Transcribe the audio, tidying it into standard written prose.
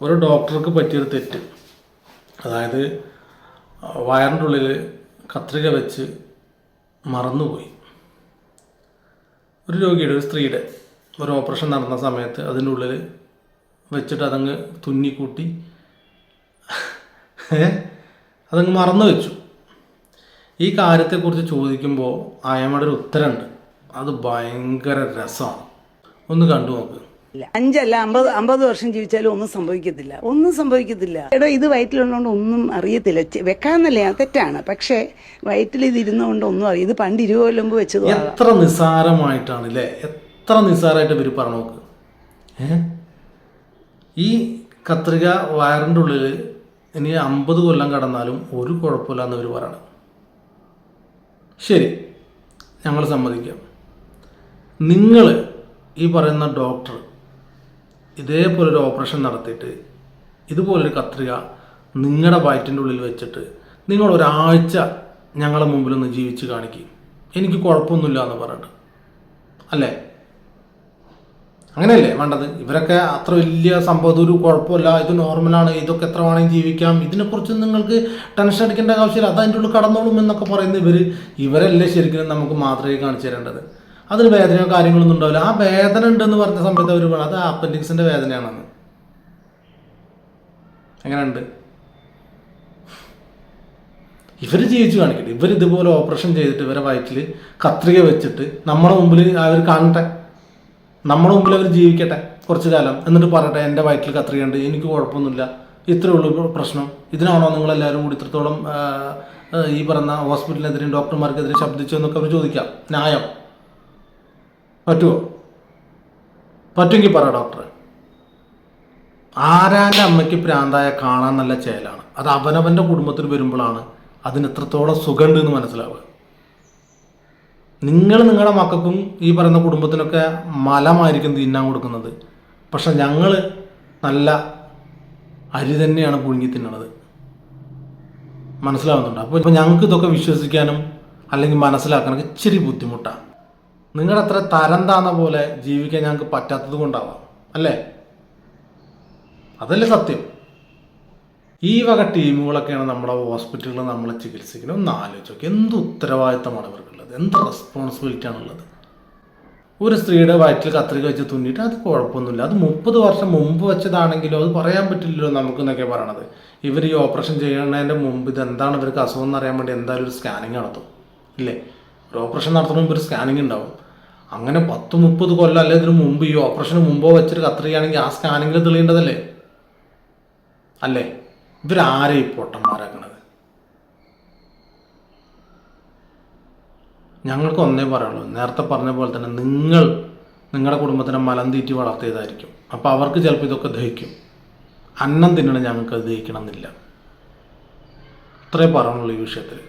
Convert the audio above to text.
ഒരു ഡോക്ടർക്ക് പറ്റിയൊരു തെറ്റ്, അതായത് വയറിൻ്റെ ഉള്ളിൽ കത്രിക വെച്ച് മറന്നുപോയി. ഒരു രോഗിയുടെ, ഒരു സ്ത്രീയുടെ ഒരു ഓപ്പറേഷൻ നടന്ന സമയത്ത് അതിൻ്റെ ഉള്ളിൽ വെച്ചിട്ട് അതങ്ങ് തുന്നിക്കൂട്ടി അതങ്ങ് മറന്നു വെച്ചു. ഈ കാര്യത്തെക്കുറിച്ച് ചോദിക്കുമ്പോൾ അയാളുടെ ഒരു ഉത്തരമുണ്ട്, അത് ഭയങ്കര രസമാണ്. ഒന്ന് കണ്ടു നോക്ക്. 5 അല്ല 50 വർഷം ജീവിച്ചാലും ഒന്നും സംഭവിക്കത്തില്ല. എടോ, ഇത് വയറ്റിലുള്ളതുകൊണ്ട് ഒന്നും അറിയത്തില്ല. വെക്കാന്നല്ലേ, തെറ്റാണ്. പക്ഷേ വയറ്റിൽ ഇത് ഇരുന്നുകൊണ്ട് ഒന്നും അറിയാം. ഇത് പണ്ട് 20 കൊല്ലം മുമ്പ് വെച്ചത്. എത്ര നിസ്സാരമായിട്ടാണ് അല്ലേ, എത്ര നിസ്സാരമായിട്ട് ഇവർ പറഞ്ഞു നോക്ക്. ഈ കത്രിക വയറിൻ്റെ ഉള്ളിൽ ഇനി 50 കൊല്ലം കടന്നാലും ഒരു കുഴപ്പമില്ല എന്ന് ഇവർ പറയണം. ശരി, ഞങ്ങൾ സമ്മതിക്കാം. നിങ്ങൾ ഈ പറയുന്ന ഡോക്ടർ ഇതേപോലൊരു ഓപ്പറേഷൻ നടത്തിയിട്ട് ഇതുപോലൊരു കത്രിക നിങ്ങളുടെ വയറ്റിൻ്റെ ഉള്ളിൽ വെച്ചിട്ട് നിങ്ങൾ ഒരാഴ്ച ഞങ്ങളുടെ മുമ്പിലൊന്ന് ജീവിച്ച് കാണിക്കും, എനിക്ക് കുഴപ്പമൊന്നുമില്ല എന്ന് പറഞ്ഞിട്ട്, അല്ലേ? അങ്ങനെയല്ലേ വേണ്ടത്? ഇവരൊക്കെ അത്ര വലിയ സംഭവം, ഒരു കുഴപ്പമില്ല, ഇത് നോർമലാണ്, ഇതൊക്കെ എത്ര വേണമെങ്കിൽ ജീവിക്കാം, ഇതിനെക്കുറിച്ച് നിങ്ങൾക്ക് ടെൻഷൻ അടിക്കേണ്ട ആവശ്യമില്ല, അത് അതിൻ്റെ ഉള്ളിൽ കടന്നോളും എന്നൊക്കെ പറയുന്ന ഇവരല്ലേ ശരിക്കും നമുക്ക് മാത്രമേ കാണിച്ചു തരേണ്ടത്. അതിന് വേദനയോ കാര്യങ്ങളൊന്നും ഉണ്ടാവില്ല. ആ വേദന ഉണ്ടെന്ന് പറഞ്ഞ സമയത്ത് അവർ പറയും അത് അപ്പൻഡിക്സിൻ്റെ വേദനയാണെന്ന്. എങ്ങനെയുണ്ട്? ഇവർ ജീവിച്ച് കാണിക്കട്ടെ. ഇവരിതുപോലെ ഓപ്പറേഷൻ ചെയ്തിട്ട് ഇവരെ വയറ്റിൽ കത്രിക വെച്ചിട്ട് നമ്മുടെ മുമ്പിൽ അവർ കാണട്ടെ, നമ്മുടെ മുമ്പിൽ അവർ ജീവിക്കട്ടെ കുറച്ച് കാലം, എന്നിട്ട് പറയട്ടെ എൻ്റെ വയറ്റിൽ കത്രിക ഉണ്ട്, എനിക്ക് കുഴപ്പമൊന്നുമില്ല, ഇത്രയേ ഉള്ളൂ പ്രശ്നം. ഇതിനാണോ നിങ്ങളെല്ലാവരും കൂടി ഇത്രത്തോളം ഈ പറഞ്ഞ ഹോസ്പിറ്റലിനെതിരെയും ഡോക്ടർമാർക്കെതിരെ ശബ്ദിച്ചു എന്നൊക്കെ അവർ ചോദിക്കാം. ന്യായം പറ്റുമോ? പറ്റുമെങ്കിൽ പറ ഡോക്ടറെ. ആരാൻ്റെ അമ്മയ്ക്ക് പ്രാന്തായ കാണാൻ നല്ല ചേലാണ്. അത് അവനവൻ്റെ കുടുംബത്തിൽ വരുമ്പോഴാണ് അതിന് എത്രത്തോളം സുഖമുണ്ട് എന്ന് മനസ്സിലാവുക. നിങ്ങൾ നിങ്ങളുടെ മക്കൾക്കും ഈ പറയുന്ന കുടുംബത്തിനൊക്കെ മലമായിരിക്കും തിന്നാൻ കൊടുക്കുന്നത്. പക്ഷെ ഞങ്ങൾ നല്ല അരി തന്നെയാണ് പുഴുങ്ങി തിന്നണത്. മനസ്സിലാവുന്നുണ്ട്? അപ്പോൾ ഞങ്ങൾക്ക് ഇതൊക്കെ വിശ്വസിക്കാനും അല്ലെങ്കിൽ മനസ്സിലാക്കാനൊക്കെ ഇച്ചിരി ബുദ്ധിമുട്ടാണ്. നിങ്ങളത്ര തരം താന്ന പോലെ ജീവിക്കാൻ ഞങ്ങൾക്ക് പറ്റാത്തത് കൊണ്ടാവാം, അല്ലേ? അതല്ലേ സത്യം. ഈ വക ടീമുകളൊക്കെയാണ് നമ്മുടെ ഹോസ്പിറ്റലുകൾ നമ്മളെ ചികിത്സിക്കുന്നത്. ഒന്ന് ആലോചിച്ച് നോക്കി, എന്ത് ഉത്തരവാദിത്തമാണ് ഇവർക്കുള്ളത്, എന്ത് റെസ്പോൺസിബിലിറ്റി ആണുള്ളത്. ഒരു സ്ത്രീയുടെ വയറ്റിൽ കത്രിക വെച്ച് തുന്നിയിട്ട് അത് കുഴപ്പമൊന്നുമില്ല, അത് 30 വർഷം മുമ്പ് വെച്ചതാണെങ്കിലോ അത് പറയാൻ പറ്റില്ലല്ലോ നമുക്കെന്നൊക്കെ പറയണത്. ഇവർ ഈ ഓപ്പറേഷൻ ചെയ്യുന്നതിൻ്റെ മുമ്പ് ഇതെന്താണ് ഇവർക്ക് അസുഖം എന്നറിയാൻ വേണ്ടി എന്തായാലും ഒരു സ്കാനിങ് നടത്തും, ഇല്ലേ? ഒരു ഓപ്പറേഷൻ നടത്തുന്ന മുമ്പ് ഒരു സ്കാനിങ് ഉണ്ടാവും. അങ്ങനെ 10-30 കൊല്ലം അല്ലെ ഇതിന് മുമ്പ്, ഈ ഓപ്പറേഷന് മുമ്പോ വെച്ചൊരു കത്രികയാണെങ്കിൽ ആ സ്കാനിങ്ങിൽ തെളിയേണ്ടതല്ലേ, അല്ലേ? ഇവരാരെ ഈ പൊട്ടന്മാരാക്കണത്? ഞങ്ങൾക്ക് ഒന്നേ പറയുള്ളൂ, നേരത്തെ പറഞ്ഞ പോലെ തന്നെ നിങ്ങൾ നിങ്ങളുടെ കുടുംബത്തിനെ മലം തീറ്റി വളർത്തിയതായിരിക്കും. അപ്പോൾ അവർക്ക് ചിലപ്പോൾ ഇതൊക്കെ ദഹിക്കും. അന്നം തിന്നണം, ഞങ്ങൾക്ക് അത് ദഹിക്കണം എന്നില്ല. ഇത്രേ പറയുള്ളൂ ഈ വിഷയത്തിൽ.